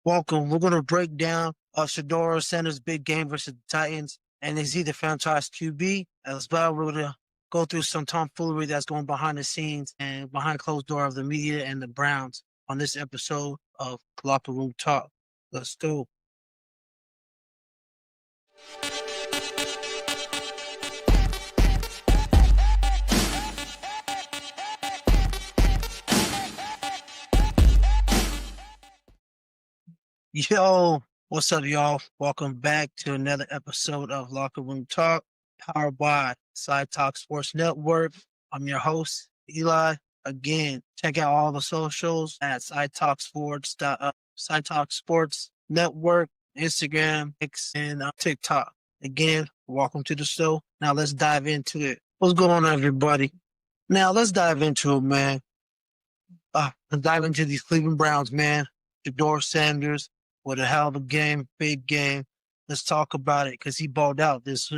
Welcome. We're going to break down Shedeur Sanders' big game versus the Titans, and is he the franchise QB? As well, we're going to go through some tomfoolery that's going behind the scenes and behind closed door of the media and the Browns on this episode of Locker Room Talk. Let's go. Yo, what's up, y'all? Welcome back to another episode of Locker Room Talk, powered by Side Talk Sports Network. I'm your host, Eli. Again, check out all the socials at Side Talk Sports Network, Instagram, X, and TikTok. Again, welcome to the show. Now let's dive into it. What's going on, everybody? Now let's dive into it, man. Let's dive into these Cleveland Browns, man. Shedeur Sanders. What a hell of a game, big game. Let's talk about it because he balled out this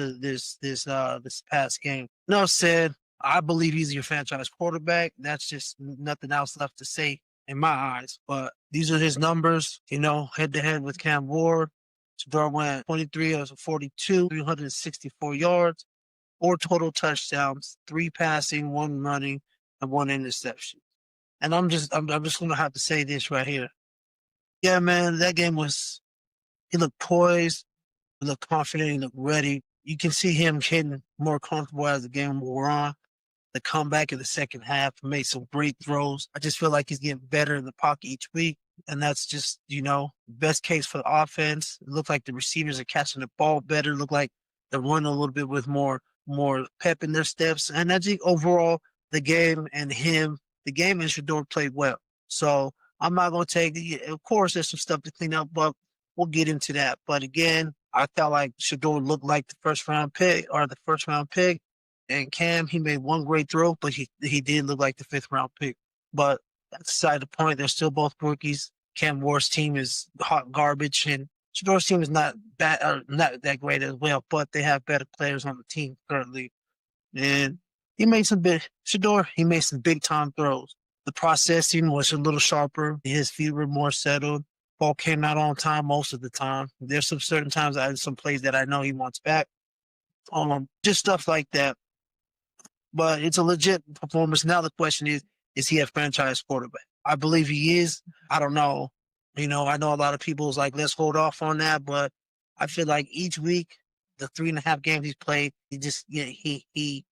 past game. No said, I believe he's your franchise quarterback. That's just nothing else left to say in my eyes. But these are his numbers, head to head with Cam Ward. Shedeur went 23 of 42, 364 yards, 4 total touchdowns, 3 passing, 1 running, and 1 interception. And I'm just gonna have to say this right here. Yeah, man, that game he looked poised, he looked confident, he looked ready. You can see him getting more comfortable as the game wore on. The comeback in the second half made some great throws. I just feel like he's getting better in the pocket each week. And that's just, best case for the offense. It looked like the receivers are catching the ball better. It looked like they're running a little bit with more pep in their steps. And I think overall, the game and Shadour played well. So I'm not going to take of course, there's some stuff to clean up, but we'll get into that. But again, I felt like Shadour looked like the first round pick. And Cam, he made one great throw, but he did look like the 5th round pick. But that's aside the point. They're still both rookies. Cam Ward's team is hot garbage, and Shadour's team is not bad or not that great as well, but they have better players on the team currently. And Shadour made some big time throws. The processing was a little sharper. His feet were more settled. Ball came out on time most of the time. There's some certain times, some plays that I know he wants back. Just stuff like that. But it's a legit performance. Now the question is he a franchise quarterback? I believe he is. I don't know. I know a lot of people is like, let's hold off on that. But I feel like each week, the 3.5 games he's played, he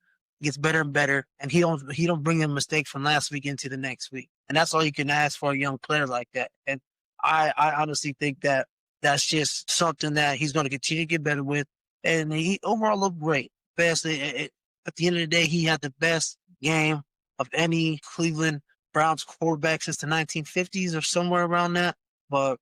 gets better and better, and he don't bring in mistakes from last week into the next week. And that's all you can ask for a young player like that. And I honestly think that that's just something that he's going to continue to get better with. And he overall looked great. At the end of the day, he had the best game of any Cleveland Browns quarterback since the 1950s or somewhere around that. But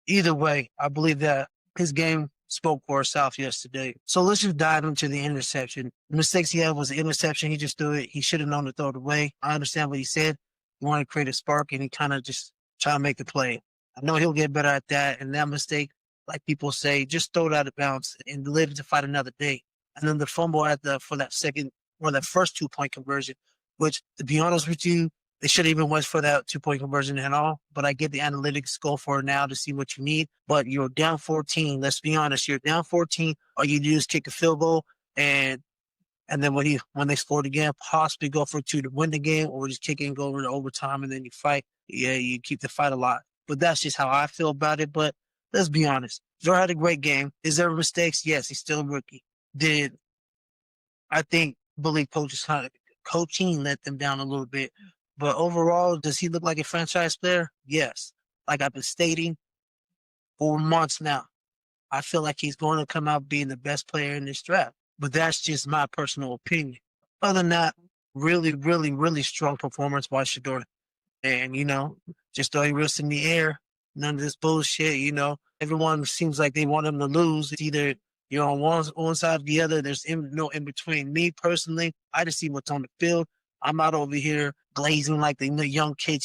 either way, I believe that his game spoke for itself yesterday. So let's just dive into the interception. The mistakes he had was the interception. He just threw it. He should have known to throw it away. I understand what he said. He wanted to create a spark, and he kind of just try to make the play. I know he'll get better at that. And that mistake, like people say, just throw it out of bounds and live to fight another day. And then the fumble for that first 2-point conversion, which, to be honest with you, they should have even went for that 2-point conversion at all. But I get the analytics go for it now to see what you need. But you're down 14. Let's be honest. You're down 14. All you do is kick a field goal, and then when they scored again, possibly go for 2 to win the game, or just kick it and go over to overtime, and then you fight. Yeah, you keep the fight alive. But that's just how I feel about it. But let's be honest. Shedeur had a great game. Is there mistakes? Yes, he's still a rookie. Believe coaching let them down a little bit. But overall, does he look like a franchise player? Yes. Like I've been stating for months now, I feel like he's going to come out being the best player in this draft. But that's just my personal opinion. Other than that, really, really, really strong performance by Shedeur. And, just throw your wrist in the air. None of this bullshit, Everyone seems like they want him to lose. It's either you're on one side or the other. There's no in between. Me, personally, I just see what's on the field. I'm not over here glazing like the young kids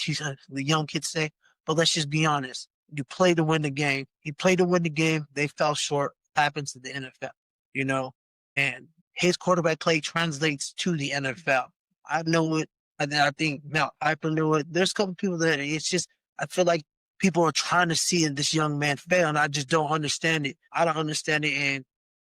say. But let's just be honest. You play to win the game. He played to win the game. They fell short. Happens in the NFL, And his quarterback play translates to the NFL. I know it. I think Mount Hyper knew it. There's a couple people that it's just, I feel like people are trying to see this young man fail, and I just don't understand it. I don't understand it, and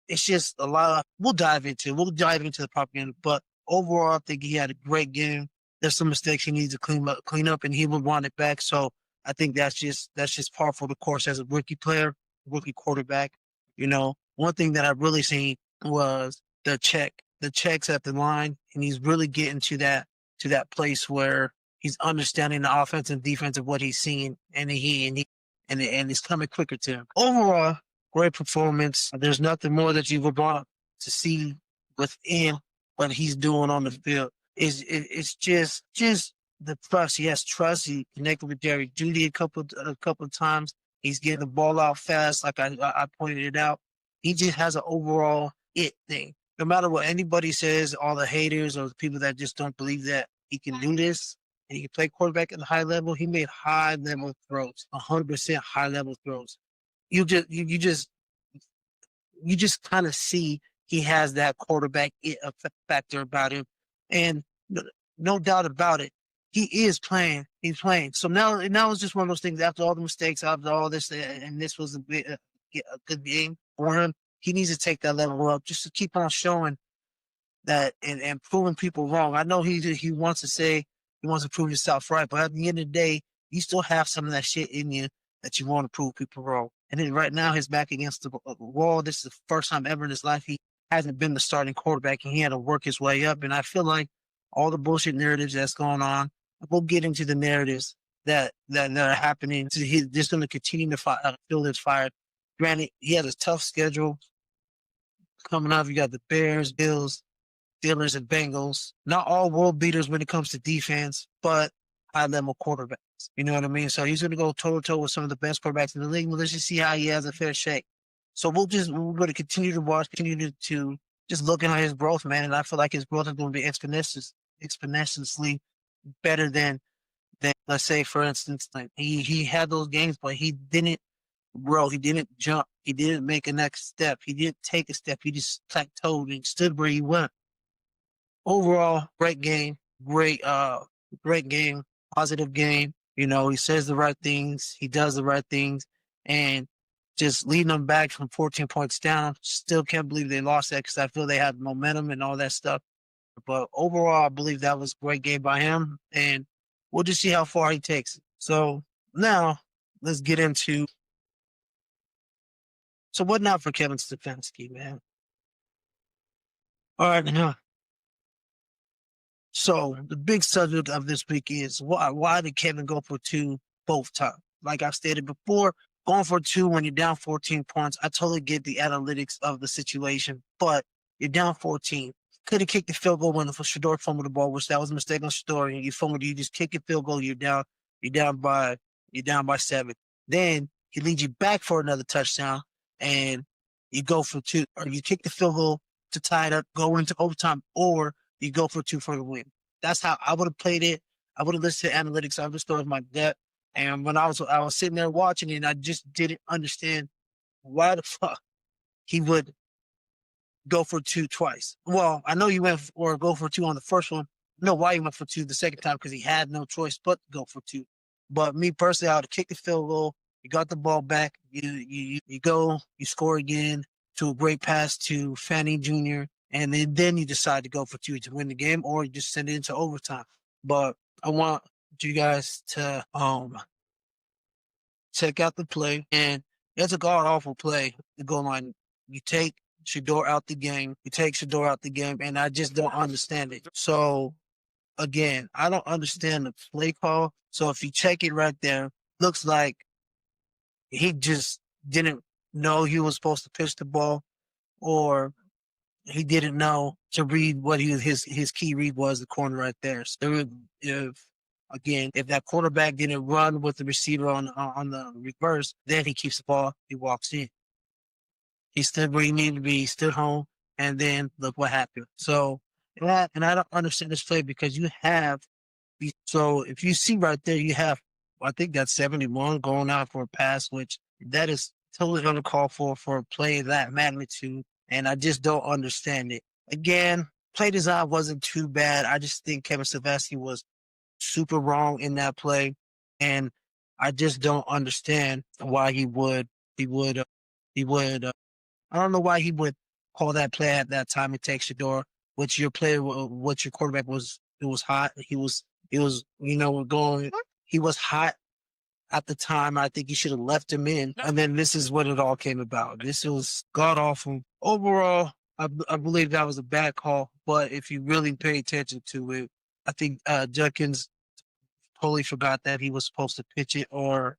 it's just a lot of. We'll dive into the propaganda, but overall, I think he had a great game. There's some mistakes he needs to clean up, and he will want it back. So I think that's just par for the course as a rookie player, rookie quarterback. One thing that I really seen was the checks at the line, and he's really getting to that place where he's understanding the offense and defense of what he's seeing, and it's coming quicker to him. Overall, great performance. There's nothing more that you would want to see within what he's doing on the field. It's just the trust. He has trust. He connected with Jerry Jeudy a couple of times. He's getting the ball out fast, like I pointed it out. He just has an overall it thing. No matter what anybody says, all the haters or the people that just don't believe that he can do this and he can play quarterback at the high level, he made high level throws, 100% high level throws. You just kind of see he has that quarterback factor about him, and no doubt about it, he is playing. He's playing. So now it's just one of those things. After all the mistakes, after all this, and this was a good game for him. He needs to take that level up just to keep on showing that and proving people wrong. I know he wants to say he wants to prove himself right, but at the end of the day, you still have some of that shit in you that you want to prove people wrong. And then right now, he's back against the wall. This is the first time ever in his life he hasn't been the starting quarterback, and he had to work his way up. And I feel like all the bullshit narratives that's going on, we'll get into the narratives that are happening. So he's just going to continue to fill his fire. Granted, he has a tough schedule coming up. You got the Bears, Bills, Steelers, and Bengals. Not all world beaters when it comes to defense, but high-level quarterbacks. You know what I mean? So he's going to go toe-to-toe with some of the best quarterbacks in the league. Let's just see how he has a fair shake. So we're going to continue to watch, continue to just looking at his growth, man. And I feel like his growth is going to be exponentially better than let's say, for instance, like he had those games, but he didn't grow. He didn't jump. He didn't make a next step. He didn't take a step. He just plateaued and stood where he went. Overall, great game. Great game. Positive game. He says the right things. He does the right things. And just leading them back from 14 points down. Still can't believe they lost that because I feel they had momentum and all that stuff. But overall, I believe that was a great game by him. And we'll just see how far he takes it. So now let's get into. So what not for Kevin Stefanski, man? All right, now. So the big subject of this week is why did Kevin go for two both times? Like I've stated before, going for two when you're down 14 points, I totally get the analytics of the situation, but you're down 14. Could have kicked the field goal when Shadour fumbled the ball, which that was a mistake on Shadour. And you fumbled, you just kick a field goal, you're down by 7. Then he leads you back for another touchdown, and you go for two, or you kick the field goal to tie it up, go into overtime, or you go for two for the win. That's how I would have played it. I would have listened to analytics. I would have stored my depth. And when I was sitting there watching it, and I just didn't understand why the fuck he would go for two twice. Well, I know he went or go for two on the first one. I know why he went for two the second time, because he had no choice but to go for two. But me personally, I would have kicked the field goal. You got the ball back. You go, you score again to a great pass to Fannie Jr., and then you decide to go for two to win the game, or you just send it into overtime. But I want you guys to check out the play, and it's a god-awful play, the goal line. You take Shedeur out the game. And I just don't understand it. So, again, I don't understand the play call. So if you check it right there, looks like he just didn't know he was supposed to pitch the ball, or he didn't know to read what his key read was, the corner right there. So if that quarterback didn't run with the receiver on the reverse, then he keeps the ball, he walks in. He stood where he needed to be, he stood home, and then look what happened. So, and I don't understand this play because you have, so if you see right there, you have, I think that's 71 going out for a pass, which that is totally uncalled for a play of that magnitude, and I just don't understand it. Again, play design wasn't too bad. I just think Kevin Stefanski was super wrong in that play, and I just don't understand why he would, he would, I don't know why he would call that play at that time and take Shador, which your player, which your quarterback was, it was hot. He was, going, he was hot at the time. I think he should have left him in. And then this is what it all came about. This was god awful. Overall, I believe that was a bad call. But if you really pay attention to it, I think Judkins totally forgot that he was supposed to pitch it or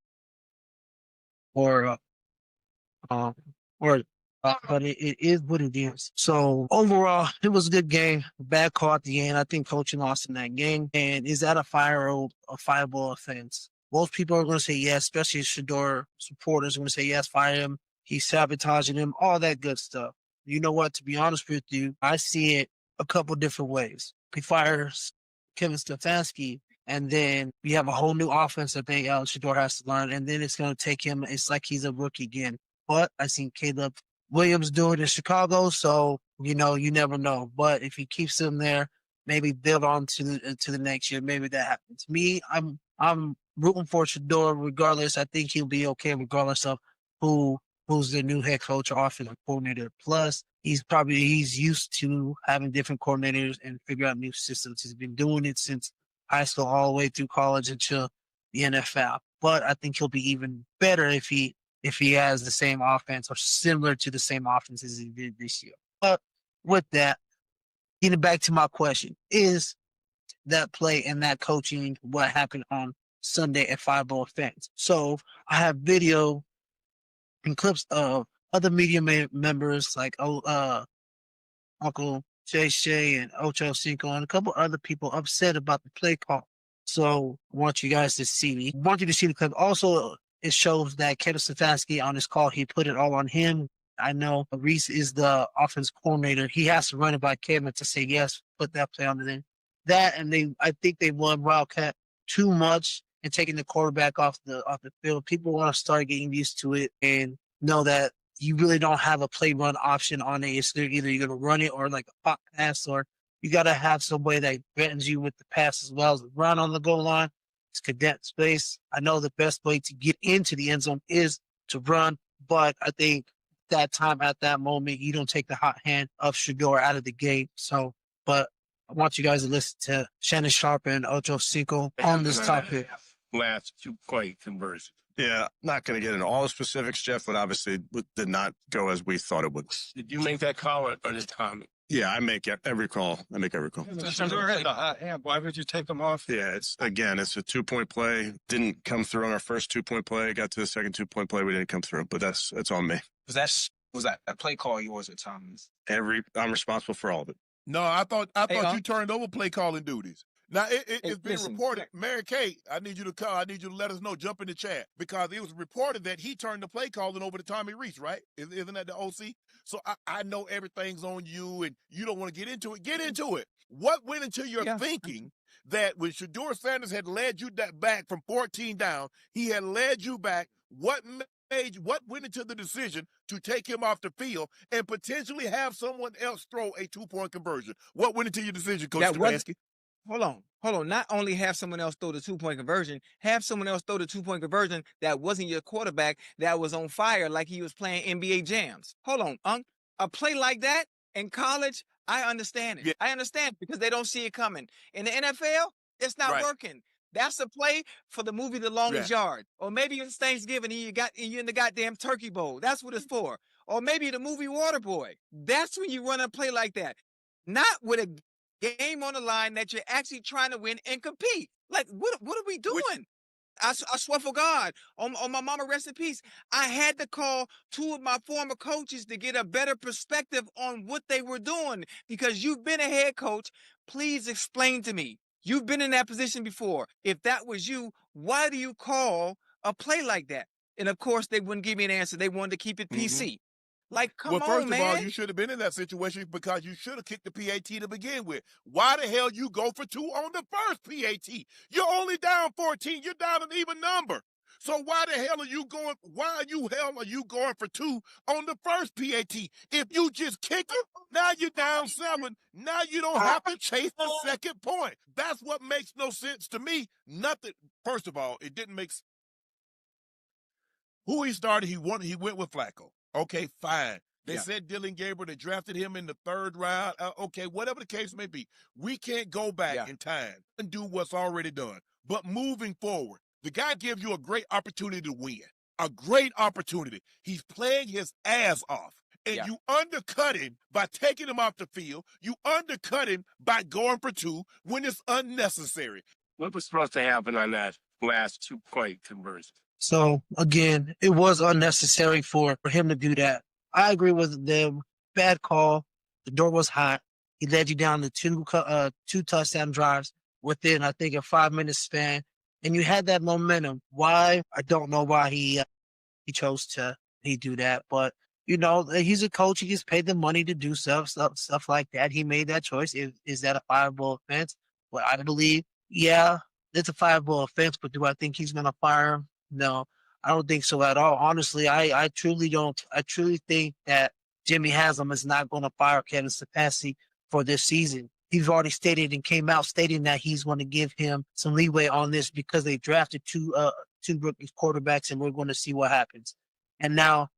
um or but it is what it is. So overall, it was a good game. Bad call at the end. I think coaching lost in that game. And is that a fireable offense? Most people are going to say yes, especially Shedeur supporters are going to say yes, fire him. He's sabotaging him, all that good stuff. You know what? To be honest with you, I see it a couple different ways. He fires Kevin Stefanski, and then we have a whole new offense that Shador has to learn, and then it's going to take him. It's like he's a rookie again. But I seen Caleb Williams do it in Chicago, so you never know. But if he keeps him there, maybe build on to the next year. Maybe that happens. Me, I'm rooting for Shador regardless. I think he'll be okay regardless of who's the new head coach or offensive coordinator. Plus, he's used to having different coordinators and figure out new systems. He's been doing it since high school all the way through college until the NFL. But I think he'll be even better if he has the same offense or similar to the same offense as he did this year. But with that, getting back to my question, is that play and that coaching what happened on Sunday at 5-0 fans? So I have video and clips of other media members like Uncle Shay and Ocho Cinco and a couple other people upset about the play call. So I want you guys to see. I want you to see the clip. Also, it shows that Kevin Stefanski on his call, he put it all on him. I know Reese is the offense coordinator. He has to run it by Kevin to say, yes, put that play on them. That, and I think they won Wildcat too much and taking the quarterback off the field. People want to start getting used to it and know that you really don't have a play run option on it. It's either you're going to run it or like a pop pass, or you got to have somebody that threatens you with the pass as well as the run on the goal line. It's cadet space. I know the best way to get into the end zone is to run, but I think that time at that moment, you don't take the hot hand of Shador out of the game. So, but I want you guys to listen to Shannon Sharp and Ocho Cinco on this topic. Last 2-point conversion. Yeah, not going to get into all the specifics, Jeff, but obviously did not go as we thought it would. Did you make that call or did Tommy? Yeah, I make every call. Why would you take them off? Yeah, it's a 2-point play. Didn't come through on our first 2-point play. Got to the second 2-point play. We didn't come through, but that's on me. Was that a play call yours or Tommy's? I'm responsible for all of it. No, I thought you turned over play calling duties. Now, it's been reported. Mary Kate, I need you to call. I need you to let us know. Jump in the chat. Because it was reported that he turned the play calling over to Tommy Reese, right? Isn't that the OC? So I know everything's on you, and you don't want to get into it. Get into it. What went into your thinking that when Shedeur Sanders had led you back from 14 down, he had led you back, what went into the decision to take him off the field and potentially have someone else throw a 2-point conversion? What went into your decision, Coach Stefanski? Hold on. Not only have someone else throw the 2-point conversion, have someone else throw the 2-point conversion that wasn't your quarterback, that was on fire like he was playing NBA jams. Hold on, a play like that in college, I understand it. Yeah. I understand because they don't see it coming. In the NFL, it's not working. That's a play for the movie The Longest Yard. Or maybe it's Thanksgiving and you're in the goddamn turkey bowl. That's what it's for. Or maybe the movie Waterboy. That's when you run a play like that. Not with a game on the line that you're actually trying to win and compete. Like, what are we doing? I swear for God, on my mama, rest in peace, I had to call 2 of my former coaches to get a better perspective on what they were doing because you've been a head coach. Please explain to me. You've been in that position before. If that was you, why do you call a play like that? And of course, they wouldn't give me an answer. They wanted to keep it PC. Like, come on, man. Well, first of all, you should have been in that situation because you should have kicked the PAT to begin with. Why the hell you go for 2 on the first PAT? You're only down 14. You're down an even number. So why the hell are you going? Why are you going for 2 on the first PAT? If you just kick it, now you're down 7. Now you don't have to chase the second point. That's what makes no sense to me. Nothing. First of all, it didn't make Who he started, he went with Flacco. Okay, fine. They Yeah. said Dylan Gabriel, they drafted him in the 3rd round. Okay, whatever the case may be. We can't go back in time and do what's already done. But moving forward, the guy gives you a great opportunity to win. A great opportunity. He's playing his ass off. And you undercut him by taking him off the field. You undercut him by going for 2 when it's unnecessary. What was supposed to happen on that last 2-point conversion? So again, it was unnecessary for him to do that. I agree with them. Bad call. The door was hot. He led you down to 2 touchdown drives within, I think, a 5-minute span, and you had that momentum. Why? I don't know why he chose to do that, but you know, he's a coach. He gets paid the money to do stuff like that. He made that choice. Is that a fireable offense? Well, I believe, yeah, it's a fireable offense, but do I think he's going to fire him? No, I don't think so at all. Honestly, I truly don't. I truly think that Jimmy Haslam is not going to fire Kevin Stefanski for this season. He's already stated and came out stating that he's going to give him some leeway on this because they drafted two rookie quarterbacks, and we're going to see what happens. And now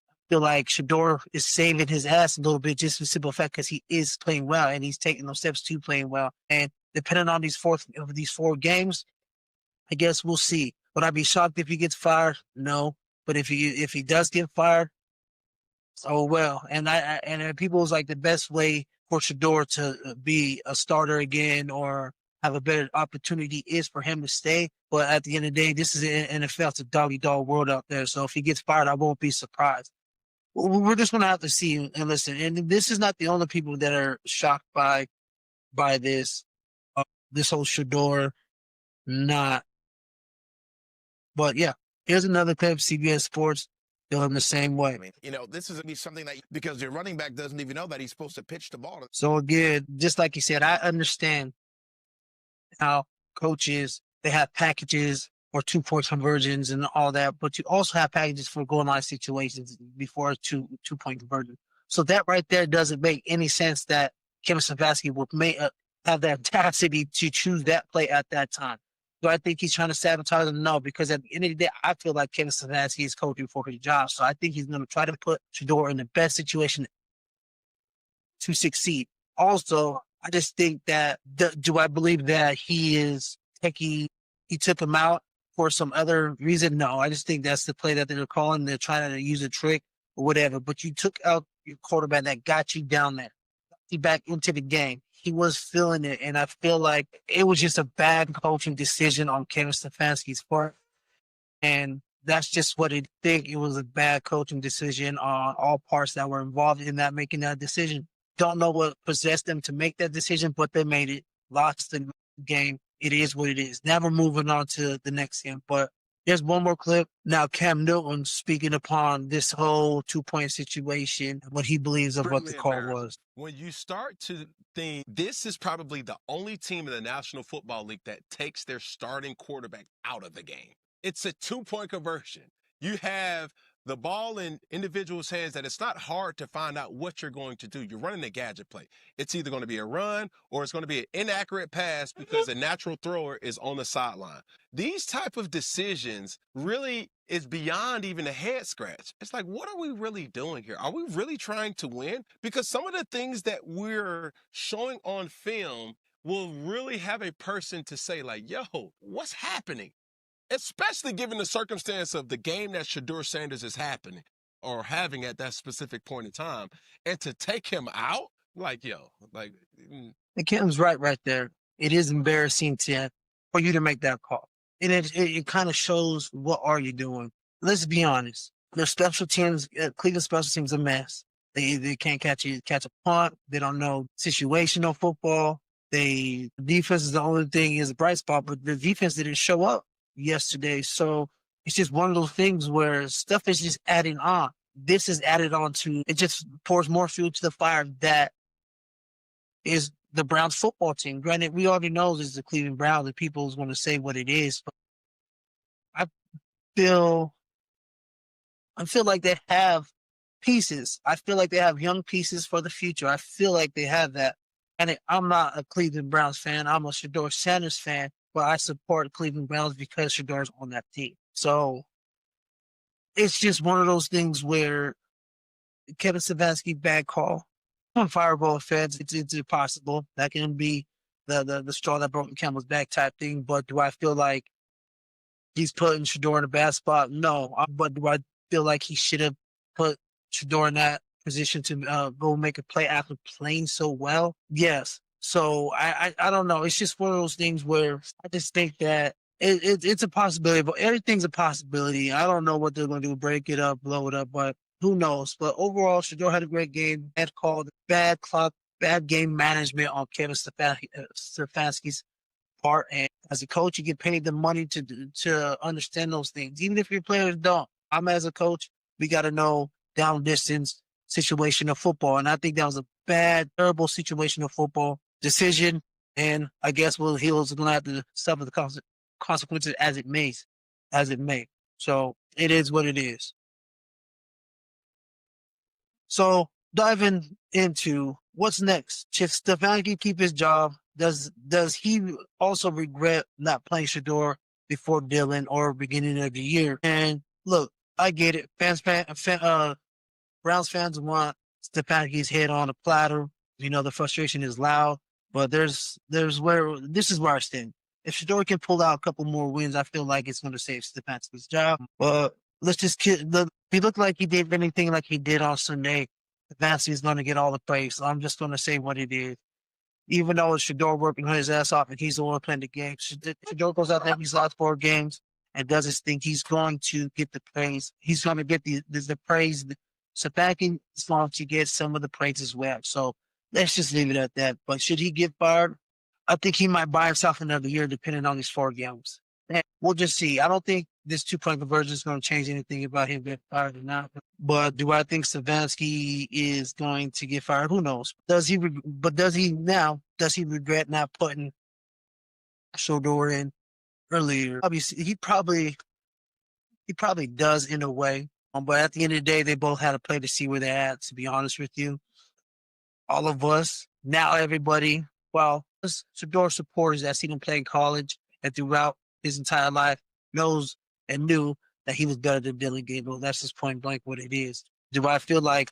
I feel like Shadour is saving his ass a little bit just for the simple fact because he is playing well and he's taking those steps to playing well. And depending on these 4 games, I guess we'll see. Would I be shocked if he gets fired? No. But if he does get fired, oh well. And people was like the best way for Sheduer to be a starter again or have a better opportunity is for him to stay. But at the end of the day, this is an NFL. It's a dog-eat-dog world out there. So if he gets fired, I won't be surprised. We're just going to have to see and listen. And this is not the only people that are shocked by this whole Sheduer not. But yeah, here's another clip, CBS Sports, feeling the same way. I mean, you know, this is going to be something that, because your running back doesn't even know that he's supposed to pitch the ball. So again, just like you said, I understand how coaches, they have packages for 2-point conversions and all that, but you also have packages for goal line situations before a two-point conversion. So that right there doesn't make any sense that Kevin Stefanski would have the audacity to choose that play at that time. Do I think he's trying to sabotage him? No, because at the end of the day, I feel like Kevin Stefanski is coaching for his job. So I think he's going to try to put Shadour in the best situation to succeed. Also, I just think that, do I believe that he took him out for some other reason? No, I just think that's the play that they're calling. They're trying to use a trick or whatever. But you took out your quarterback that got you down there, got you back into the game. He was feeling it, and I feel like it was just a bad coaching decision on Kevin Stefanski's part. And that's just what I think. It was a bad coaching decision on all parts that were involved in that, making that decision. Don't know what possessed them to make that decision, but they made it. Lost the game. It is what it is. Now we're moving on to the next game. But there's one more clip. Now Cam Newton speaking upon this whole 2-point situation, what he believes of what the call was. When you start to think this is probably the only team in the National Football League that takes their starting quarterback out of the game. It's a 2-point conversion. You have the ball in individuals' hands that it's not hard to find out what you're going to do. You're running a gadget play. It's either going to be a run or it's going to be an inaccurate pass because the natural thrower is on the sideline. These type of decisions really is beyond even a head scratch. It's like, what are we really doing here? Are we really trying to win? Because some of the things that we're showing on film will really have a person to say like, yo, what's happening? Especially given the circumstance of the game that Shedeur Sanders is happening or having at that specific point in time, and to take him out, like, yo, like. And Kim's right there. It is embarrassing for you to make that call. And it kind of shows, what are you doing? Let's be honest. Their special teams, Cleveland special teams, a mess. They can't catch a punt. They don't know situational football. Defense is the only thing is a bright spot, but the defense didn't show up yesterday. So it's just one of those things where stuff is just adding on. This is added on to, it just pours more fuel to the fire that is the Browns football team. Granted, we already know it's the Cleveland Browns and people is going to say what it is, but I feel like they have pieces. I feel like they have young pieces for the future. I feel like they have that. And I'm not a Cleveland Browns fan. I'm a Shedeur Sanders fan. But I support Cleveland Browns because Shedor's on that team. So it's just one of those things where Kevin Stefanski bad call on fireball offense. It's impossible. That can be the straw that broke the camel's back type thing. But do I feel like he's putting Shador in a bad spot? No. But do I feel like he should have put Shador in that position to go make a play after playing so well? Yes. So I don't know. It's just one of those things where I just think that it's a possibility, but everything's a possibility. I don't know what they're going to do, break it up, blow it up, but who knows? But overall, Shador had a great game. Bad call, bad clock, bad game management on Kevin Stefanski's part. And as a coach, you get paid the money to understand those things, even if your players don't. I'm as a coach, we got to know down distance situation of football, and I think that was a bad, terrible situation of football decision. And I guess he was going to have to suffer the consequences as it may. So it is what it is. So diving into what's next, should Stefanski keep his job? Does he also regret not playing Shadour before Dylan or beginning of the year? And look, I get it. Browns fans want Stefanski's head on a platter. You know, the frustration is loud, but this is where I stand. If Shadour can pull out a couple more wins, I feel like it's going to save Stefanski's job. But let's just if he looked like he did anything like he did on Sunday, Stefanski is going to get all the praise. So I'm just going to say what it is. Even though it's Shadour working his ass off and he's the one playing the game, Shadour goes out there these last 4 games and does his thing. He's going to get the praise. He's going to get the praise. Stefanski is going to get some of the praise as well. So let's just leave it at that. But should he get fired? I think he might buy himself another year depending on these 4 games. And we'll just see. I don't think this 2-point conversion is going to change anything about him getting fired or not. But do I think Stefanski is going to get fired? Who knows? Does he regret not putting Shadour in earlier? Obviously, he probably does in a way. But at the end of the day, they both had to play to see where they're at, to be honest with you. All of us, now everybody, well, Shadour supporters that seen him play in college and throughout his entire life knows and knew that he was better than Dylan Gabriel. That's just point blank what it is. Do I feel like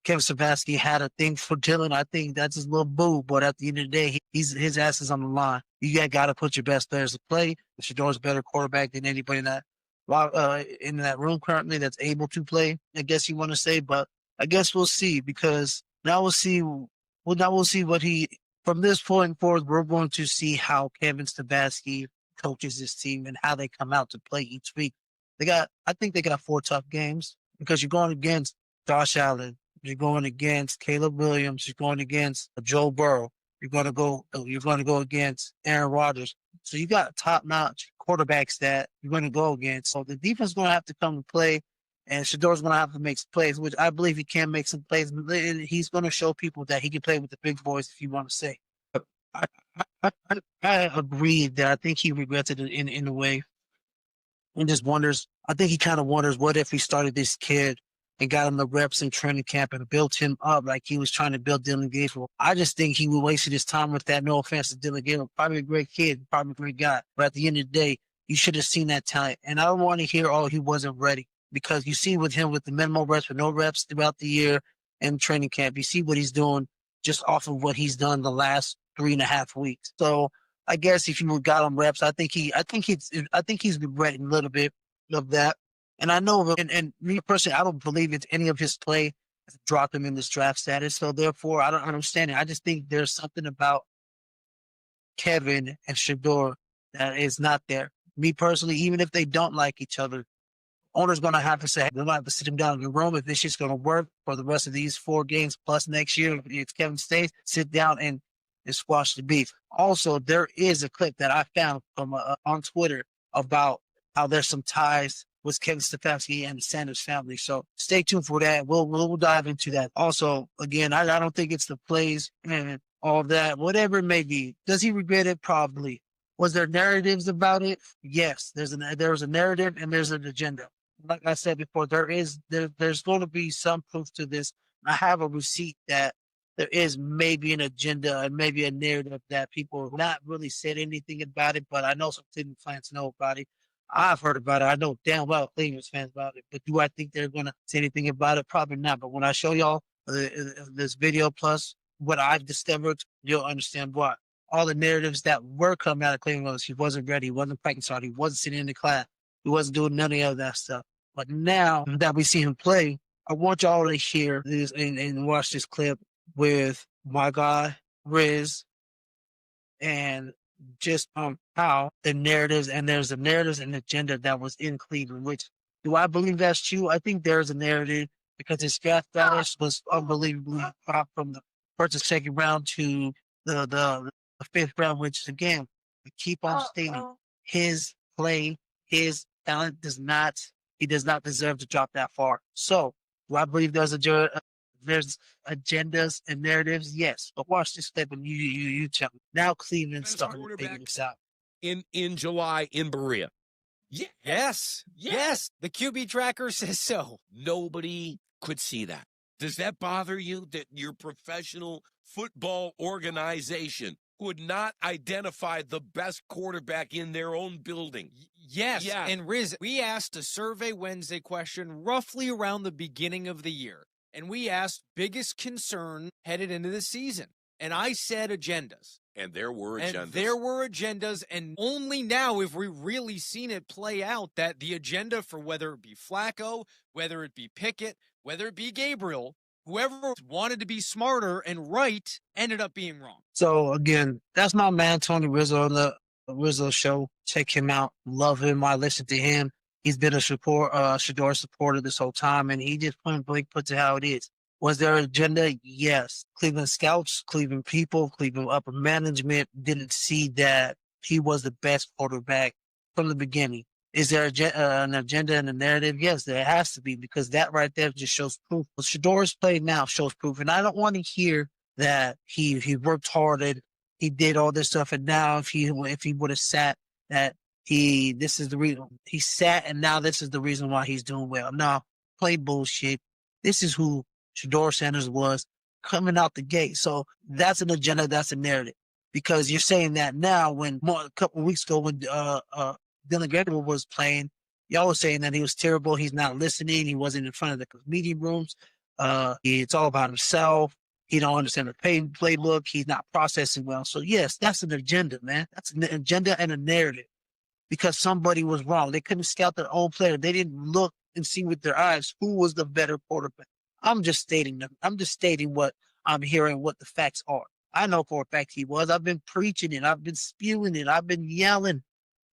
Kevin Stefanski had a thing for Dylan? I think that's his little boo. But at the end of the day, his ass is on the line. You got to put your best players to play. Shadour's a better quarterback than anybody in that room currently that's able to play, I guess you want to say. But I guess we'll see, because now we'll see what from this point forward, we're going to see how Kevin Stefanski coaches this team and how they come out to play each week. I think they got 4 tough games, because you're going against Josh Allen, you're going against Caleb Williams, you're going against Joe Burrow, you're going to go against Aaron Rodgers. So you got top-notch quarterbacks that you're going to go against. So the defense is going to have to come and play, and Shedor's going to have to make some plays, which I believe he can make some plays. He's going to show people that he can play with the big boys, if you want to say. I agree that I think he regrets it in a way, and just wonders. I think he kind of wonders, what if we started this kid and got him the reps in training camp and built him up like he was trying to build Dylan Gabriel. I just think he wasted his time with that. No offense to Dylan Gabriel. Probably a great kid, probably a great guy. But at the end of the day, you should have seen that talent. And I don't want to hear, he wasn't ready. Because you see with him with the minimal reps, with no reps throughout the year and training camp, you see what he's doing just off of what he's done the last 3.5 weeks. So I guess if you got him reps, I think he's regretting a little bit of that. And I know, and me personally, I don't believe it's any of his play that dropped him in this draft status. So therefore, I don't understand it. I just think there's something about Kevin and Shadour that is not there. Me personally, even if they don't like each other, owner's going to have to say, they're going to have to sit him down in the room. If this shit's going to work for the rest of these 4 games plus next year, if Kevin stays, sit down and squash the beef. Also, there is a clip that I found from on Twitter about how there's some ties with Kevin Stefanski and the Sanders family. So stay tuned for that. We'll dive into that. Also, again, I don't think it's the plays and all that, whatever it may be. Does he regret it? Probably. Was there narratives about it? Yes. There was a narrative and there's an agenda. Like I said before, there's going to be some proof to this. I have a receipt that there is maybe an agenda and maybe a narrative that people have not really said anything about it, but I know some team fans know about it. I've heard about it. I know damn well Cleveland's fans about it. But do I think they're going to say anything about it? Probably not. But when I show y'all this video plus what I've discovered, you'll understand why. All the narratives that were coming out of Cleveland was he wasn't ready, he wasn't practicing hard, he wasn't sitting in the class, he wasn't doing none of that stuff. But now that we see him play, I want y'all to hear this and watch this clip with my guy, Riz, and just how the narratives, and there's a narratives and agenda that was in Cleveland, which do I believe that's true? I think there's a narrative because his draft status was unbelievably dropped from the first and second round to the fifth round, which again, we keep on stating his play, his talent does not deserve to drop that far. So do I believe there's agendas and narratives? Yes. But watch this clip and you tell me. Now Cleveland's starting to figure this out. In July in Berea. Yes. The QB tracker says so. Nobody could see that. Does that bother you that your professional football organization could not identify the best quarterback in their own building? Yes. Yeah. And Riz, we asked a Survey Wednesday question roughly around the beginning of the year. And we asked biggest concern headed into the season. And I said agendas. And there were agendas. And only now have we really seen it play out that the agenda for whether it be Flacco, whether it be Pickett, whether it be Gabriel, whoever wanted to be smarter and right ended up being wrong. So again, that's my man, Tony Rizzo on the Rizzo show. Check him out. Love him. I listen to him. He's been a Shedeur supporter this whole time, and he just point blank puts it how it is. Was there an agenda? Yes. Cleveland scouts, Cleveland people, Cleveland upper management didn't see that he was the best quarterback from the beginning. Is there an agenda and a narrative? Yes, there has to be, because that right there just shows proof. What Shador's play now shows proof, and I don't want to hear that he worked hard and he did all this stuff, and now if he would have sat, that this is the reason he sat, and now this is the reason why he's doing well. No, play bullshit. This is who Shedeur Sanders was coming out the gate. So that's an agenda, that's a narrative, because you're saying that now when a couple of weeks ago when Dylan Gabriel was playing, y'all was saying that he was terrible. He's not listening. He wasn't in front of the meeting rooms. It's all about himself. He don't understand the playbook. He's not processing well. So yes, that's an agenda, man. That's an agenda and a narrative, because somebody was wrong. They couldn't scout their own player. They didn't look and see with their eyes who was the better quarterback. I'm just stating them. I'm just stating what I'm hearing, what the facts are. I know for a fact he was. I've been preaching it. I've been spewing it. I've been yelling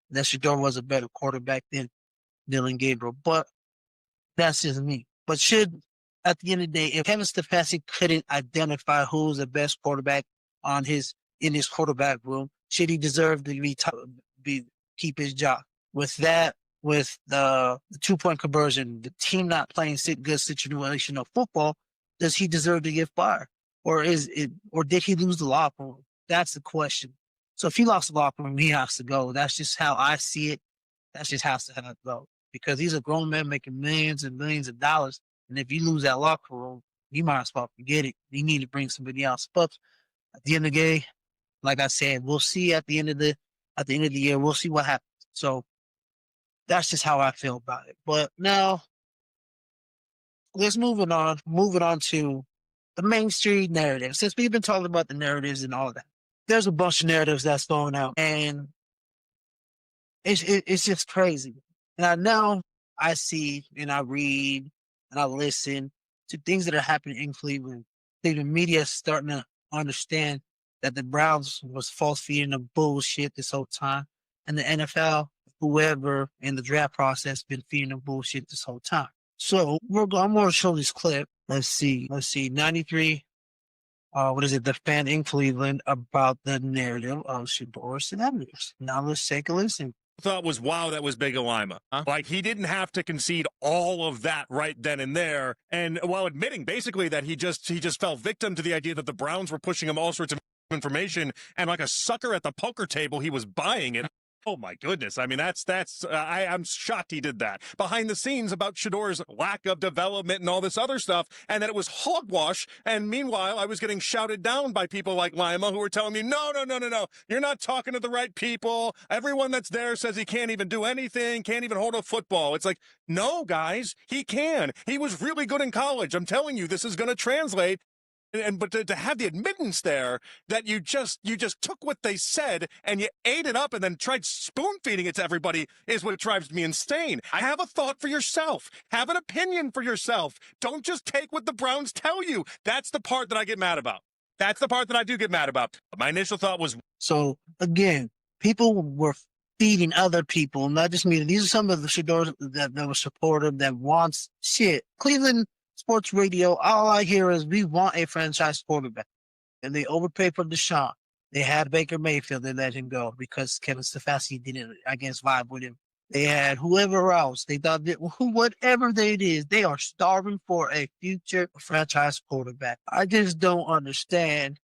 that Shadour was a better quarterback than Dylan Gabriel. But that's just me. But at the end of the day, if Kevin Stefanski couldn't identify who's the best quarterback in his quarterback room, should he deserve to keep his job? With that, with the 2-point conversion, the team not playing good situational football, does he deserve to get fired? Or did he lose the locker room? That's the question. So if he lost the locker room, he has to go. That's just how I see it. That's just has to go. Because he's a grown man making millions and millions of dollars. And if you lose that locker room, you might as well forget it. You need to bring somebody else. But at the end of the day, like I said, we'll see at the end of the year, we'll see what happens. So that's just how I feel about it. But now let's move on to the mainstream narrative. Since we've been talking about the narratives and all that, there's a bunch of narratives that's going out, and it's just crazy. And now I see and I read and I listen to things that are happening in Cleveland. Cleveland media is starting to understand that the Browns was false feeding them bullshit this whole time, and the NFL, whoever in the draft process, been feeding them bullshit this whole time. So I'm going to show this clip. Let's see. 93. The fan in Cleveland about the narrative of Shedeur Sanders. Now let's take a listen. Thought was, wow, that was big of Lima. Huh? Like, he didn't have to concede all of that right then and there. And while admitting basically that he just fell victim to the idea that the Browns were pushing him all sorts of information, and like a sucker at the poker table, he was buying it. Oh my goodness. I mean, I'm shocked he did that. Behind the scenes about Shedor's lack of development and all this other stuff, and that it was hogwash. And meanwhile, I was getting shouted down by people like Lima who were telling me, no. You're not talking to the right people. Everyone that's there says he can't even do anything, can't even hold a football. It's like, no, guys, he can. He was really good in college. I'm telling you, this is going to translate. But to have the admittance there that you just took what they said and you ate it up and then tried spoon feeding it to everybody is what drives me insane. Have a thought for yourself. Have an opinion for yourself. Don't just take what the Browns tell you. That's the part that I get mad about. That's the part that I do get mad about. My initial thought was, So again, people were feeding other people, not just me. These are some of the Shadours that were supportive, that wants shit. Cleveland sports radio, all I hear is we want a franchise quarterback. And they overpaid for Deshaun. They had Baker Mayfield, they let him go because Kevin Stefanski didn't, I guess, vibe with him. They had whoever else. They thought that whatever it is, they are starving for a future franchise quarterback. I just don't understand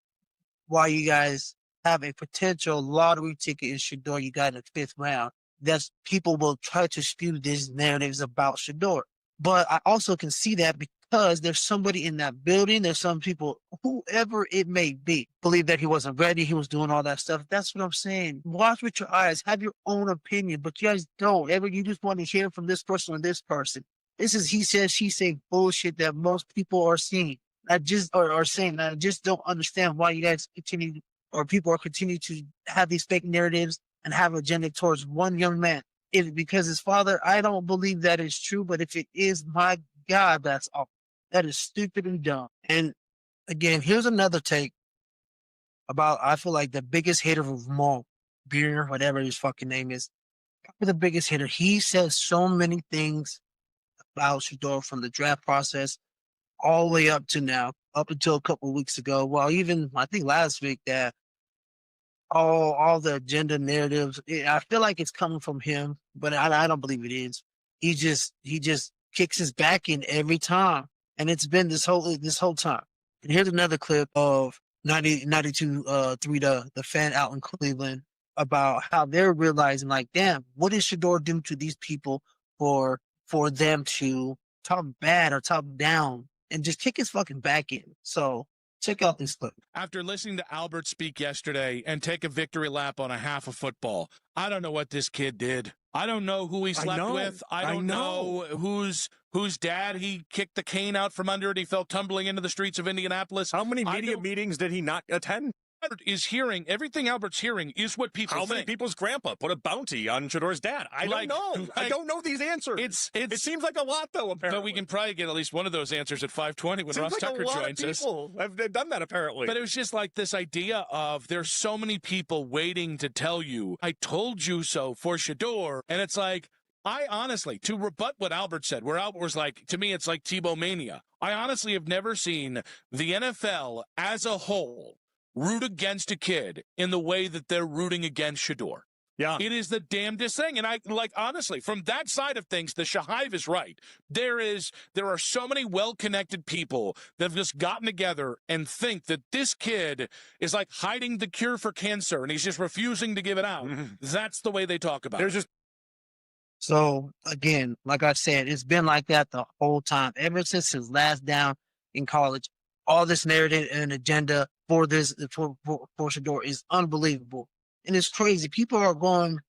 why you guys have a potential lottery ticket in Shador you got in the 5th round. That's people will try to spew these narratives about Shador. But I also can see that because there's somebody in that building, there's some people, whoever it may be, believe that he wasn't ready, he was doing all that stuff. That's what I'm saying. Watch with your eyes, have your own opinion, but you guys don't. You just want to hear from this person or this person. This is he says, she said bullshit that most people are seeing. I just are saying that I just don't understand why you guys continue or people are continuing to have these fake narratives and have agenda towards one young man. Because his father, I don't believe that is true, but if it is, my God, that's awful. That is stupid and dumb. And again, here's another take about, I feel like the biggest hater of them all, Beer, whatever his fucking name is, the biggest hater. He says so many things about Shadour from the draft process all the way up to now, up until a couple of weeks ago. Well, even I think last week that all the agenda narratives, I feel like it's coming from him, but I don't believe it is. He just kicks his back in every time, and it's been this whole time. And here's another clip of 92.3 the fan out in Cleveland about how they're realizing, like, damn, what did Shedeur do to these people for them to talk bad or talk down and just kick his fucking back in? So check out this clip. After listening to Albert speak yesterday and take a victory lap on a half of football, I don't know what this kid did. I don't know who he slept with. I don't know whose dad he kicked the cane out from under and he fell tumbling into the streets of Indianapolis. How many media meetings did he not attend? Everything Albert's hearing is what people think. How many people's grandpa put a bounty on Shadour's dad? I don't know. I don't know these answers. It seems like a lot, though, apparently. But we can probably get at least one of those answers at 5:20 when Ross Tucker joins us. Have done that, apparently. But it was just like this idea of there's so many people waiting to tell you, I told you so for Shadour. And it's like, I honestly, to rebut what Albert said, where Albert was like, to me, it's like Tebow mania. I honestly have never seen the NFL as a whole root against a kid in the way that they're rooting against Shadour. Yeah. It is the damnedest thing. And I, like, honestly, from that side of things, the Shahive is right. There are so many well-connected people that have just gotten together and think that this kid is like hiding the cure for cancer and he's just refusing to give it out. Mm-hmm. That's the way they talk about it. So again, like I said, it's been like that the whole time, ever since his last down in college. All this narrative and agenda for Shadour is unbelievable, and it's crazy. People are going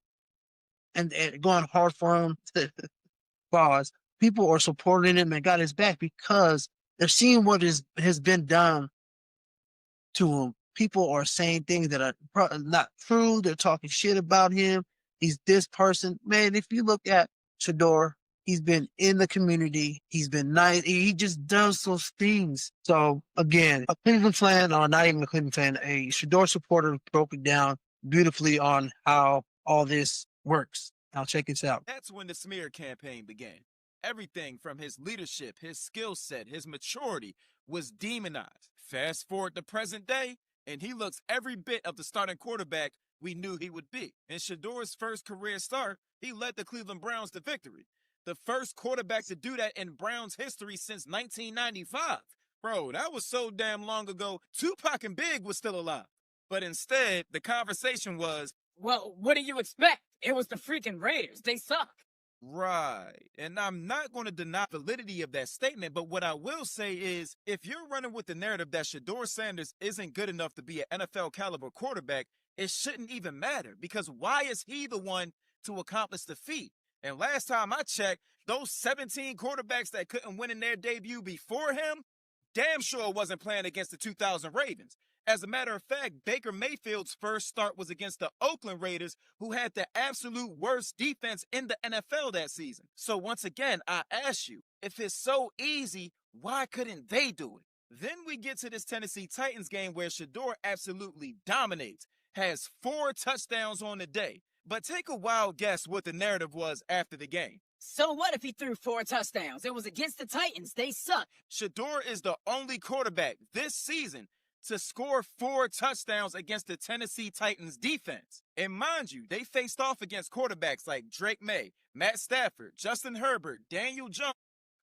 and going hard for him. Pause. People are supporting him and got his back because they're seeing what has been done to him. People are saying things that are not true. They're talking shit about him. He's this person. Man, if you look at Shadour, he's been in the community. He's been nice. He just does those things. So, again, a Cleveland fan, or not even a Cleveland fan, a Shadour supporter broke it down beautifully on how all this works. Now, check this out. That's when the smear campaign began. Everything from his leadership, his skill set, his maturity was demonized. Fast forward to present day, and he looks every bit of the starting quarterback we knew he would be. In Shadour's first career start, he led the Cleveland Browns to victory. The first quarterback to do that in Browns history since 1995. Bro, that was so damn long ago, Tupac and Big was still alive. But instead, the conversation was, Well, what do you expect? It was the freaking Raiders. They suck. Right. And I'm not going to deny the validity of that statement, but what I will say is if you're running with the narrative that Shedeur Sanders isn't good enough to be an NFL caliber quarterback, it shouldn't even matter because why is he the one to accomplish the feat? And last time I checked, those 17 quarterbacks that couldn't win in their debut before him, damn sure wasn't playing against the 2000 Ravens. As a matter of fact, Baker Mayfield's first start was against the Oakland Raiders, who had the absolute worst defense in the NFL that season. So once again, I ask you, if it's so easy, why couldn't they do it? Then we get to this Tennessee Titans game where Shadour absolutely dominates, has 4 touchdowns on the day. But take a wild guess what the narrative was after the game. So what if he threw 4 touchdowns? It was against the Titans. They suck. Shadour is the only quarterback this season to score 4 touchdowns against the Tennessee Titans defense. And mind you, they faced off against quarterbacks like Drake May, Matt Stafford, Justin Herbert, Daniel Jones,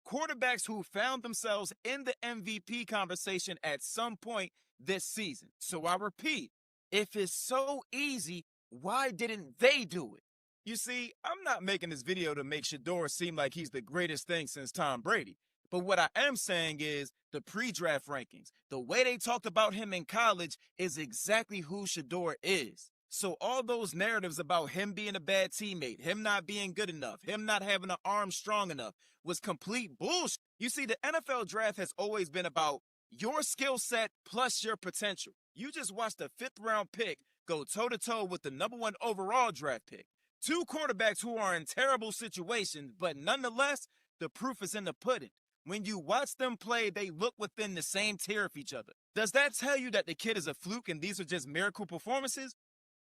quarterbacks who found themselves in the MVP conversation at some point this season. So I repeat, if it's so easy, why didn't they do it? You see, I'm not making this video to make Shedeur seem like he's the greatest thing since Tom Brady. But what I am saying is the pre-draft rankings, the way they talked about him in college is exactly who Shedeur is. So all those narratives about him being a bad teammate, him not being good enough, him not having an arm strong enough was complete bullshit. You see, the NFL draft has always been about your skill set plus your potential. You just watched a 5th round pick go toe-to-toe with the #1 overall draft pick. 2 quarterbacks who are in terrible situations, but nonetheless, the proof is in the pudding. When you watch them play, they look within the same tier of each other. Does that tell you that the kid is a fluke and these are just miracle performances?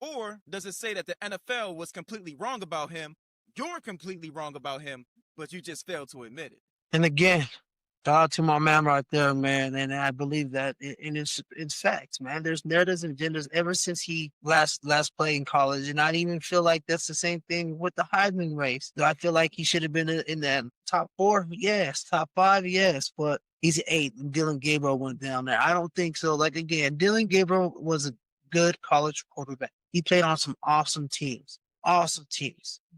Or does it say that the NFL was completely wrong about him, you're completely wrong about him, but you just failed to admit it? And again, shout out to my man right there, man. And I believe that it's facts, man. There's narratives and agendas ever since he last played in college. And I even feel like that's the same thing with the Heisman race. Do I feel like he should have been in the top 4? Yes. Top 5? Yes. But he's 8. And Dylan Gabriel went down there. I don't think so. Like, again, Dylan Gabriel was a good college quarterback. He played on some awesome teams.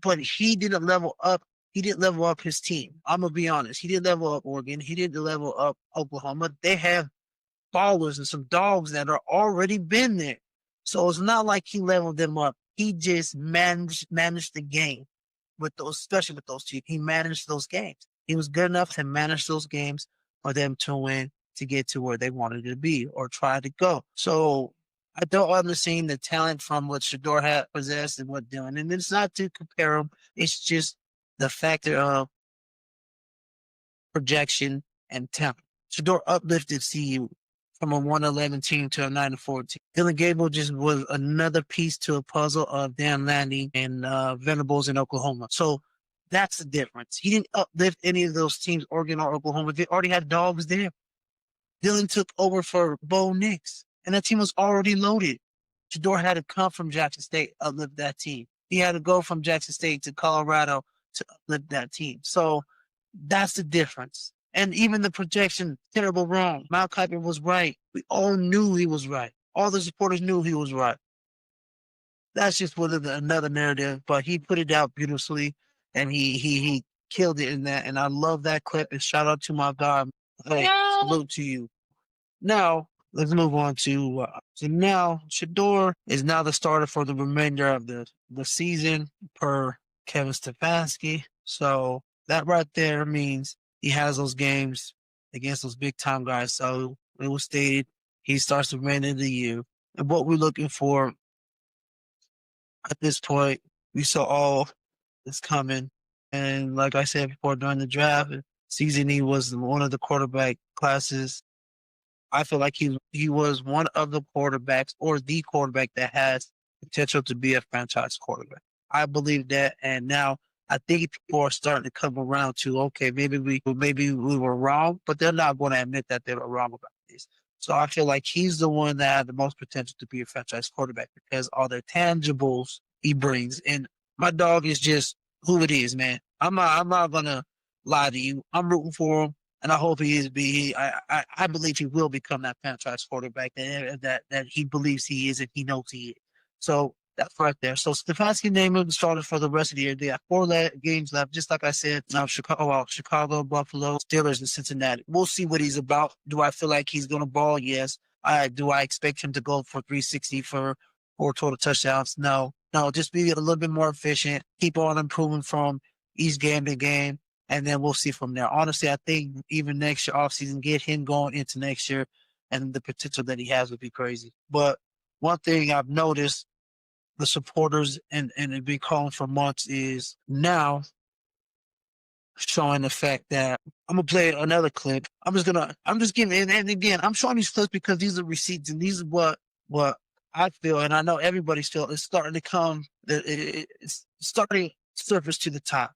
But he didn't level up. He didn't level up his team. I'm going to be honest. He didn't level up Oregon. He didn't level up Oklahoma. They have ballers and some dogs that are already been there. So it's not like he leveled them up. He just managed the game with those, especially with those teams. He managed those games. He was good enough to manage those games for them to win, to get to where they wanted to be or try to go. So I don't understand the talent from what Shadour had possessed and what Dylan. And it's not to compare them. It's just the factor of projection and talent. Shadour uplifted CU from a 1-11 team to a 9-4 team. Dylan Gabriel just was another piece to a puzzle of Dan Lanning and Venables in Oklahoma. So that's the difference. He didn't uplift any of those teams, Oregon or Oklahoma. They already had dogs there. Dylan took over for Bo Nix, and that team was already loaded. Shadour had to come from Jackson State, uplift that team. He had to go from Jackson State to Colorado to uplift that team. So that's the difference. And even the projection, terrible wrong. Mal Kiper was right. We all knew he was right. All the supporters knew he was right. That's just another narrative, but he put it out beautifully, and he killed it in that. And I love that clip. And shout out to my God. Hey, salute to you. Now, let's move on to so now Shedeur is now the starter for the remainder of the season per Kevin Stefanski. So that right there means he has those games against those big time guys. So it was stated he starts the remainder of the year. And what we're looking for at this point, we saw all this coming. And like I said before, during the draft season, he was one of the quarterback classes. I feel like he was one of the quarterbacks or the quarterback that has potential to be a franchise quarterback. I believe that, and now I think people are starting to come around to, okay, maybe we were wrong, but they're not going to admit that they were wrong about this. So I feel like he's the one that had the most potential to be a franchise quarterback because all the tangibles he brings. And my dog is just who it is, man. I'm not gonna lie to you. I'm rooting for him, and I hope he is. I believe he will become that franchise quarterback that he believes he is, and he knows he is. So That's right there. So Stefanski named him the starter for the rest of the year. They have 4 games left. Just like I said, now Chicago, Buffalo, Steelers, and Cincinnati. We'll see what he's about. Do I feel like he's going to ball? Yes. Do I expect him to go for 360 for 4 total touchdowns? No. No, just be a little bit more efficient. Keep on improving from each game to game. And then we'll see from there. Honestly, I think even next year offseason, get him going into next year, and the potential that he has would be crazy. But one thing I've noticed, the supporters and have been calling for months, is now showing the fact that I'm gonna play another clip. I'm just giving, and again, I'm showing these clips because these are receipts and these are what I feel, and I know everybody's feel. It's starting to come. It's starting to surface to the top.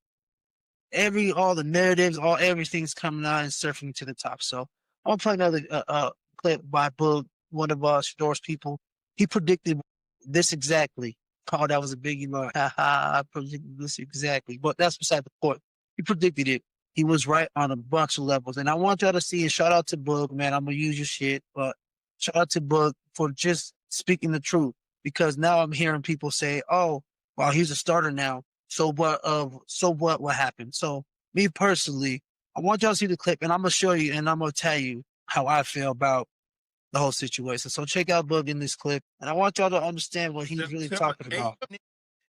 All the narratives, everything's coming out and surfing to the top. So I'm gonna play another clip by Boog, one of Shedor's people. He predicted this exactly. Oh, that was a biggie line. I predicted this exactly. But that's beside the point. He predicted it. He was right on a bunch of levels. And I want y'all to see it. Shout out to Boog, man. I'm gonna use your shit, but shout out to Boog for just speaking the truth. Because now I'm hearing people say, "Oh, well, he's a starter now. So what? What happened?" So me personally, I want y'all to see the clip, and I'm gonna show you, and I'm gonna tell you how I feel about the whole situation. So check out Boog in this clip, and I want y'all to understand what he's really talking about.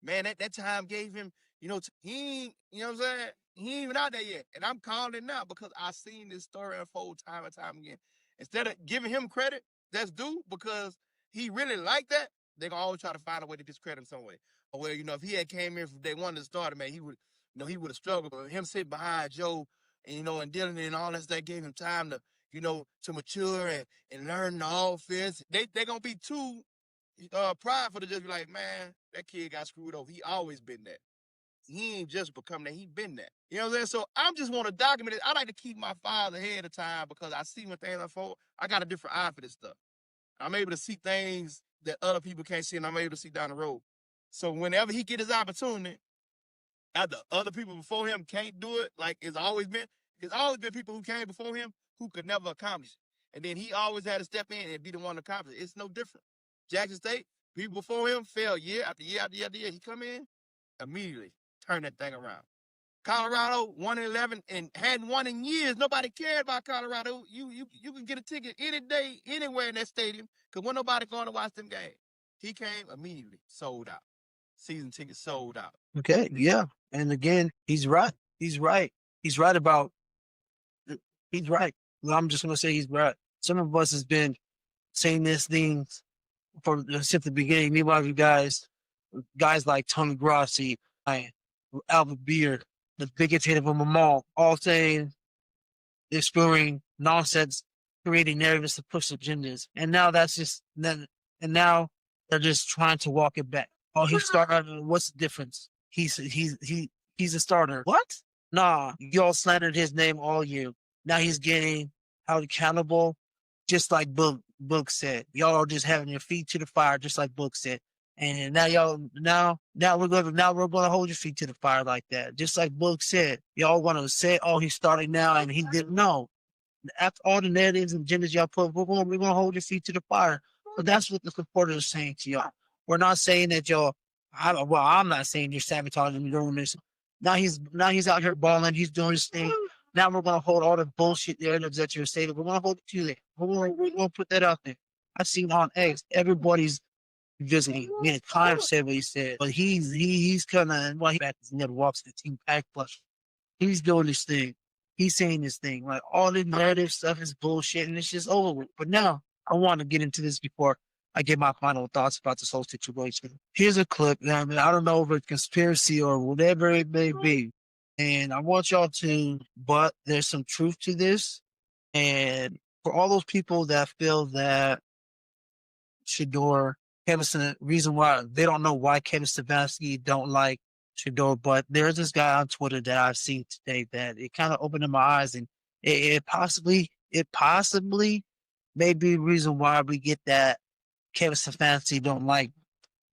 Man, that time gave him, he ain't, you know what I'm saying? He ain't even out there yet, and I'm calling it now because I seen this story unfold time and time again. Instead of giving him credit that's due because he really like that, they're gonna always try to find a way to discredit him some way. Well, if he had came in from day one to start, man, he would have struggled. But him sitting behind Joe and and Dylan and all that stuff gave him time to, to mature and learn the offense. They gonna be too prideful to just be like, man, that kid got screwed over. He always been that. He ain't just become that. He been that. You know what I'm saying? So I just want to document it. I like to keep my files ahead of time because I see when things unfold. I got a different eye for this stuff. I'm able to see things that other people can't see, and I'm able to see down the road. So whenever he get his opportunity, after other people before him can't do it, like there's always been people who came before him who could never accomplish it. And then he always had to step in and be the one to accomplish it. It's no different. Jackson State, people before him failed year after year after year after year. He come in, immediately turn that thing around. Colorado 1-11 and hadn't won in years. Nobody cared about Colorado. You can get a ticket any day, anywhere in that stadium, because wasn't nobody going to watch them games. He came immediately, sold out. Season tickets sold out. Okay, yeah. And again, he's right. He's right. He's right about he's right. Well, I'm just gonna say he's right. Some of us has been saying these things since the beginning. Meanwhile, you guys like Tony Grossi, Albert Beer, the biggest hit of them all saying they're spewing nonsense, creating narratives to push agendas. And now now they're just trying to walk it back. Oh, he started. What's the difference? He's a starter. What? Nah, y'all slandered his name all year. Now he's getting held accountable, just like Boog said. Y'all are just having your feet to the fire, just like Boog said. And now we're gonna hold your feet to the fire like that, just like Boog said. Y'all want to say, "Oh, he's starting now," and he didn't know. After all the narratives and agendas y'all put, we're gonna hold your feet to the fire. So that's what the supporters are saying to y'all. We're not saying that I'm not saying you're sabotaging and doing this. Now he's out here balling. He's doing his thing. Now we're gonna hold all the bullshit narratives that you're saying. We're gonna hold it to there. We're gonna put that out there. I've seen on X. Everybody's visiting. Me and Kyle said what he said, but he's kind of he never walks the team pack plus. He's doing this thing. He's saying this thing. Like all the narrative stuff is bullshit, and it's just over with. But now I want to get into this before I get my final thoughts about this whole situation. Here's a clip. I don't know if it's conspiracy or whatever it may be. And I want y'all but there's some truth to this. And for all those people that feel that Shedeur, reason why they don't know why Kevin Stefanski don't like Shedeur, but there's this guy on Twitter that I've seen today that it kind of opened my eyes, and it possibly may be the reason why we get that Kevin Stefanski don't like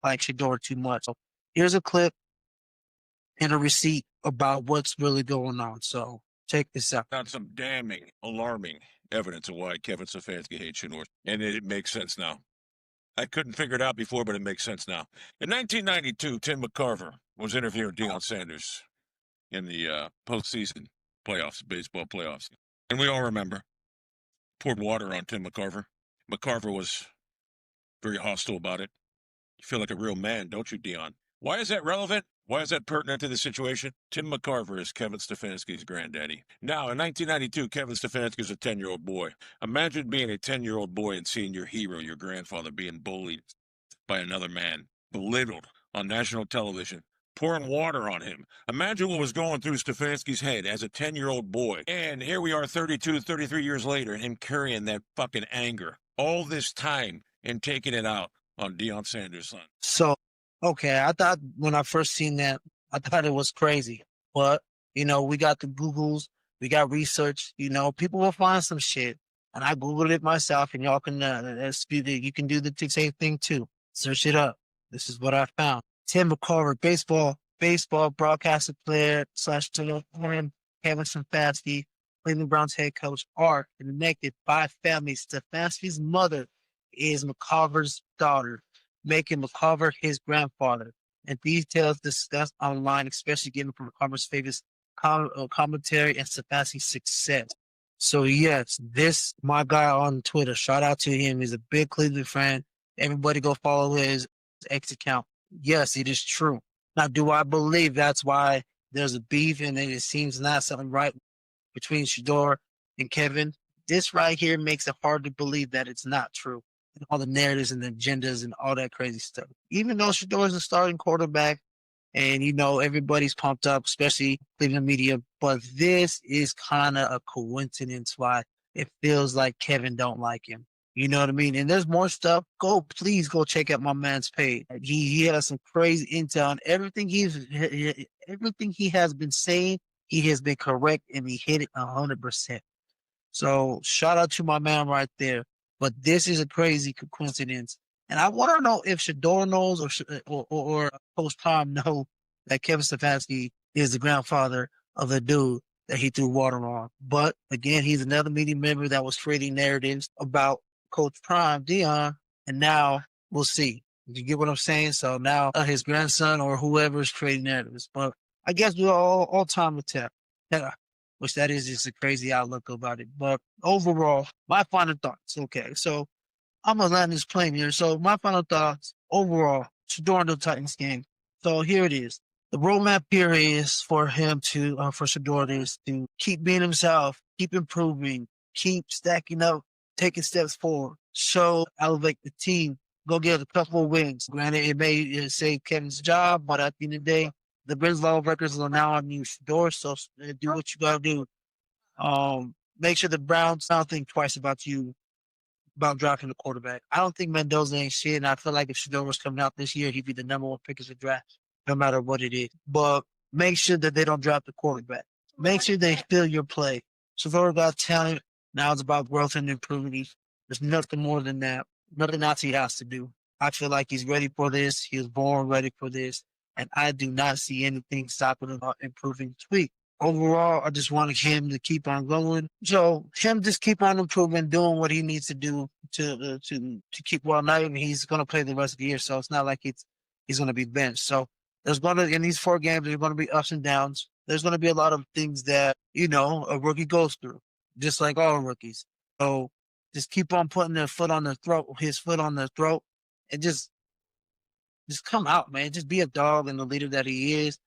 Shedeur too much. So here's a clip and a receipt about what's really going on. So check this out. Found some damning, alarming evidence of why Kevin Stefanski hates Shedeur, and it makes sense now. I couldn't figure it out before, but it makes sense now. In 1992, Tim McCarver was interviewing Deion Sanders in the postseason playoffs, baseball playoffs. And we all remember, poured water on Tim McCarver. McCarver was very hostile about it. You feel like a real man, don't you, Deion? Why is that relevant? Why is that pertinent to the situation? Tim McCarver is Kevin Stefanski's granddaddy. Now, in 1992, Kevin Stefanski is a 10-year-old boy. Imagine being a 10-year-old boy and seeing your hero, your grandfather, being bullied by another man, belittled on national television, pouring water on him. Imagine what was going through Stefanski's head as a 10-year-old boy. And here we are 32, 33 years later, him carrying that fucking anger all this time and taking it out on Deion Sanders' son. So, okay, I thought when I first seen that, I thought it was crazy. But, you know, we got the Googles, we got research, you know, people will find some shit. And I Googled it myself, and y'all can, you can do the same thing too. Search it up. This is what I found. Tim McCarver, baseball broadcaster player / Kevin Stefanski, Cleveland Browns head coach, are connected by family. Stefanski's mother is McCarver's daughter, making McCarver his grandfather. And details discussed online, especially given from McCarver's famous commentary and Stefanski's success. So yes, this, my guy on Twitter, shout out to him. He's a big Cleveland fan. Everybody go follow his X account. Yes, it is true. Now, do I believe that's why there's a beef and it seems not something right between Shedeur and Kevin? This right here makes it hard to believe that it's not true. And all the narratives and the agendas and all that crazy stuff. Even though Shedeur is a starting quarterback and, you know, everybody's pumped up, especially Cleveland media, but this is kind of a coincidence why it feels like Kevin don't like him. You know what I mean? And there's more stuff. Please go check out my man's page. He has some crazy intel on everything everything he has been saying. He has been correct and he hit it 100%. So shout out to my man right there. But this is a crazy coincidence. And I want to know if Shador knows or Coach Tom know that Kevin Stefanski is the grandfather of the dude that he threw water on. But again, he's another media member that was creating narratives about Coach Prime, Deion, and now we'll see. You get what I'm saying? So now his grandson or whoever is creating narratives. But I guess we're all time will tell. Yeah, which that is just a crazy outlook about it. But overall, my final thoughts. Okay, so I'm going to land this plane here. So my final thoughts overall, Shedeur in the Titans game. So here it is. The roadmap here is for him to, for Shedeur is to keep being himself, keep improving, keep stacking up, taking steps forward, elevate the team, go get a couple of wins. Granted, it may save Kevin's job, but at the end of the day, the Brislow records are now on you, Shedeur, so do what you got to do. Make sure the Browns don't think twice about drafting the quarterback. I don't think Mendoza ain't shit, and I feel like if Shedeur was coming out this year, he'd be the number one pick of the draft, no matter what it is. But make sure that they don't draft the quarterback. Make sure they feel your play. Shedeur got talent. Now it's about growth and improvement. There's nothing more than that. Nothing else he has to do. I feel like he's ready for this. He was born ready for this. And I do not see anything stopping him from improving this week. Overall, I just wanted him to keep on going. So him just keep on improving, doing what he needs to do to keep well night, and he's going to play the rest of the year. So it's not like he's going to be benched. So there's going to, in these 4 games, there's going to be ups and downs. There's going to be a lot of things that, you know, a rookie goes through, just like all rookies. So just keep on putting his foot on their throat, and just come out, man. Just be a dog and the leader that he is.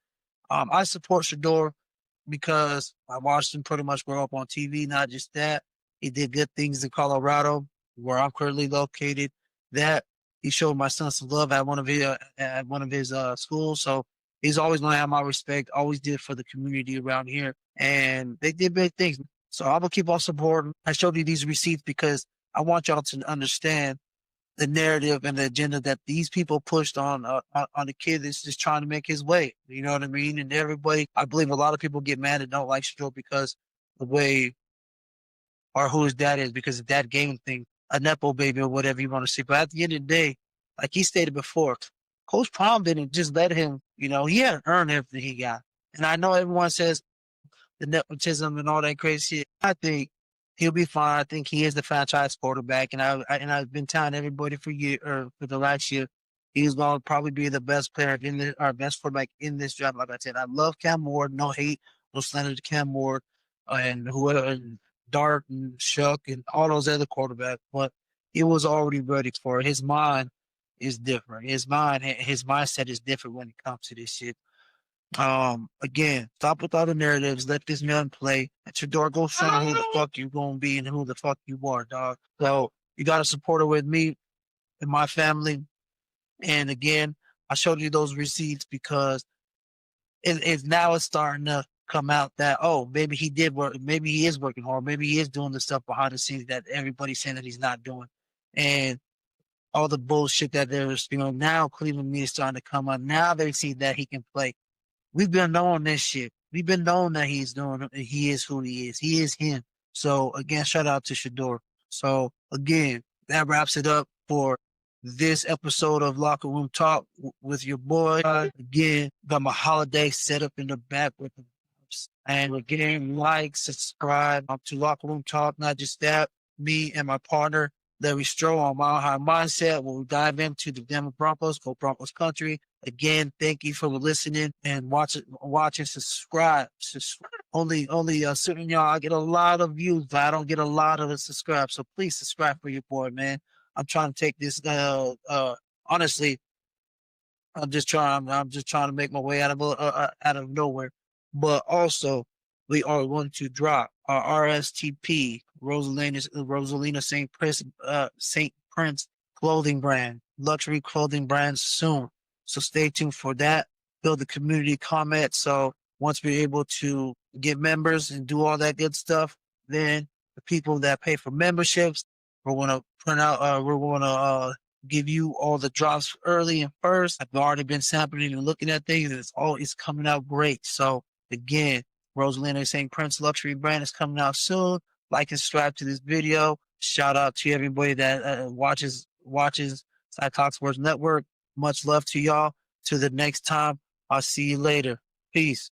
I support Shedeur because I watched him pretty much grow up on TV. Not just that, he did good things in Colorado, where I'm currently located. That he showed my son some love at one of his schools. So he's always going to have my respect. Always did for the community around here, and they did big things. So I'm gonna keep on supporting. I showed you these receipts because I want y'all to understand the narrative and the agenda that these people pushed on the kid that's just trying to make his way. You know what I mean? And everybody, I believe a lot of people get mad and don't like Shedeur because the way or who his dad is, because of that gaming thing, a Nepo baby or whatever you want to see. But at the end of the day, like he stated before, Coach Palm didn't just let him, you know, he had to earn everything he got. And I know everyone says the nepotism and all that crazy shit. I think He'll be fine. I think he is the franchise quarterback, and I've been telling everybody for the last year, he's going to probably be the best player our best quarterback in this draft. Like I said, I love Cam Ward. No hate, no slander to Cam Ward, and whoever, and Dart and Shuck and all those other quarterbacks. But he was already ready for it. His mind is different. His mindset is different when it comes to this shit. Again, stop with all the narratives. Let this man play. Let your door go show who the fuck you gonna be and who the fuck you are, dog. So you got to support it with me and my family. And again, I showed you those receipts because it's starting to come out that, oh, maybe he did work, maybe he is working hard, maybe he is doing the stuff behind the scenes that everybody's saying that he's not doing. And all the bullshit that there's, now Cleveland media is starting to come up. Now they see that he can play. We've been knowing this shit. We've been knowing that he is who he is. He is him. So again, shout out to Shador. So again, that wraps it up for this episode of Locker Room Talk with your boy. Again, got my holiday set up in the back with the and again, like, subscribe to Locker Room Talk. Not just that, me and my partner Larry Stroh on Mile High Mindset, where we dive into the Denver Broncos, go Broncos country. Again, thank you for listening and watching. Subscribe. Only certain y'all, I get a lot of views, but I don't get a lot of subscribe. So please subscribe for your boy, man. I'm trying to take this. Honestly, I'm just trying to make my way out of nowhere. But also, we are going to drop our RSTP Rosalina St. Prince clothing brand, luxury clothing brand soon. So stay tuned for that. Build the community comment. So once we're able to get members and do all that good stuff, then the people that pay for memberships, we're going to print out. We're going to give you all the drops early and first. I've already been sampling and looking at things, and it's coming out great. So again, Rosalina St. Prince luxury brand is coming out soon. Like and subscribe to this video. Shout out to everybody that watches Side Talk Sports Network. Much love to y'all. Till the next time, I'll see you later. Peace.